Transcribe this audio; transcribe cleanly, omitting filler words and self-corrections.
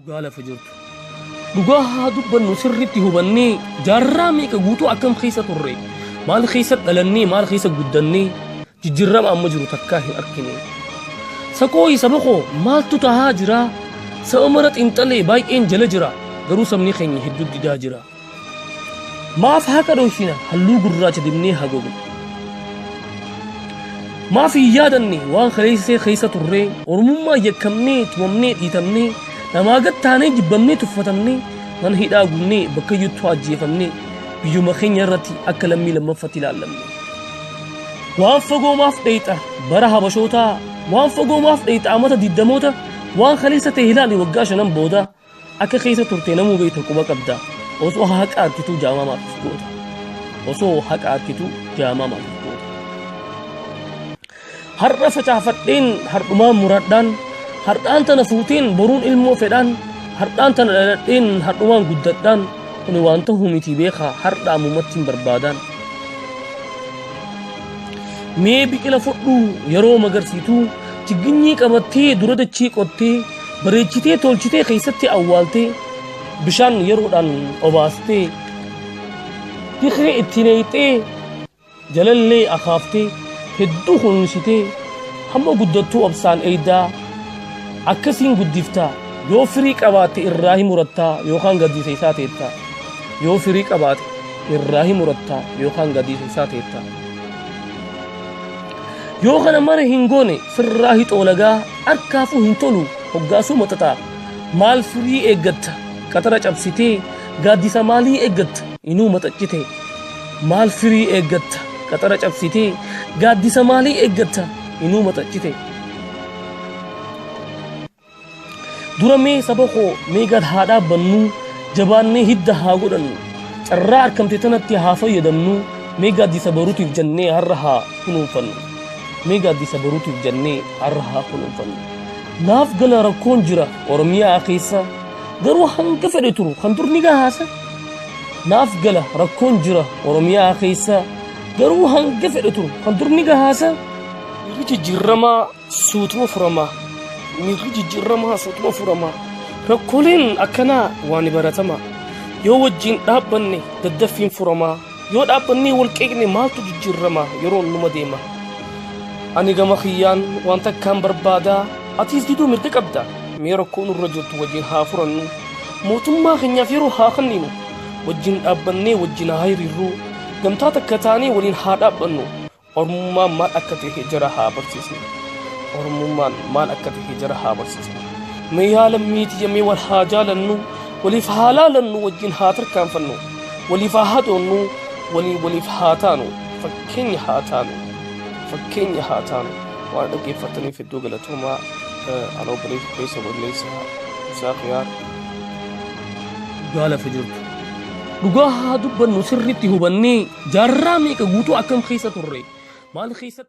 قال فجرت dhugaa dubbannu sirritti hubannee jaarraa meeqa guutuu akkam keessa turre maal keessa dhalannee maal keessa guddannee jijjiirama amma jiru takkaa hin arkine sakoo saba koo maaltu tahaa jira saba mara xinxalee baay'een jala jira garuu sabni keenya hedduu didaa jira maaf haqa dhoofina halluu gurraacha dibnee hagogu maaf hin yaadanne waan keessa turre ormummaa yakkamnee tumamnee dhiitamnee namaa gattaanee jibbamnee tuffatamnee man hidhaa gunnee bakka juttu ajjeefamnee biyyuma keenya irratti akka lammii lammaffatti ilaallamne waan fagoo maaf dheeyxa bara habashootaa waan fagoo maaf dheeyxa amata diddamoota waan kaleessa ta'e ilaali waggaa 5 booda akka keessa turte namuu beeyta quba qabda osoo haqa arkituu jaamaa maaf goota osoo haqa arkituu jaamaa maaf goota har'a facaafadheen hardhumaan muradhaan hardhaan tana fuuteen boruun ilmoo fedhaan hardhaan tana dhaladheen hardhumaan guddadhaan kuni waan ta'uu miti beekaa hardhaa muummattiin barbaadaan mee biqila fudhuu yeroo magarsiituu chigginyii qabattee dura dachii qottee bareechitee tolchitee keessatti awwaaltee bishaan yeroodhaan obaastee tikree itti neeyxee jalallee akaaftee hedduu kunuunsitee hamma guddattuu obsaan eeydaa akkasiin guddiftaa yoo firii qabaate irraa himurattaa yookaan gaddiisa isaa teettaa yoo firii qabaate irraa himurattaa yookaan gaddiisa isaa teettaa yoo kana mara hin goone sirraa hixoolagaa harkaafuu hin tolu hoggaasuu maxaxaa maal firii eeggatta qaxara cabsitee gaaddisa maalii eeggatta inuu maxaccite maal firii eeggatta qaxara cabsitee gaaddisa maalii eeggatta inuu maxaccite duramee saba koo mee gad haa dhaabbannu jabaannee hidda haa godhannu carraa argamte tanatti haa fayyadamnu mee gaaddisa baruutiif jennee har'a haa kunuunfannu mee gaaddisa baruutiif jennee har'a haa kunuunfannu naaf gala rakkoon jira oromiyaa keessa garuu hanga fedhe turu kan turni gahaasa naaf gala rakkoon jira oromiyaa keessa garuu hanga fedhe turu kan turni gahaasa jijjiiramaa suutuma furamaa mirgi jijjiiramaa suutuma furamaa rakkooleen akkanaa waan baratama yoo wajjin dhaabbanne daddaffiin furamaa yoo dhaabbannee wal qeeqne maaltu jijjiiramaa yeroo numa deema ani gama kiyyaan waan takkaan barbaadaa atiis diduu mirga qabda mee rakkoon irra jirtu wajjin haa furannu mootummaa keenyaaf yeroo haa kenninu wajjin dhaabbannee wajjin haa hiriirru gamtaa takka taanee waliin haa dhaabbannu ormummaan maal akka ta'e jara haa barsiisnu ormummaan maal akka ta'e jara haa barsiisnu mee yaala miiti mee wal haa jaalannu waliif haa laalannu wajjin haa tarkaanfannu waliif haa hadoonnu waliif haa taanu fakkeenya haa taanu waan dhaggeeffataniif hedduu galatoomaa anoo baleessa keessa waleessa isaa khiyaar gaala fajirtu dhugaa haa dubbannu sirritti hubannee jaarraa meeqa guutuu akkam keessa turre maal keessa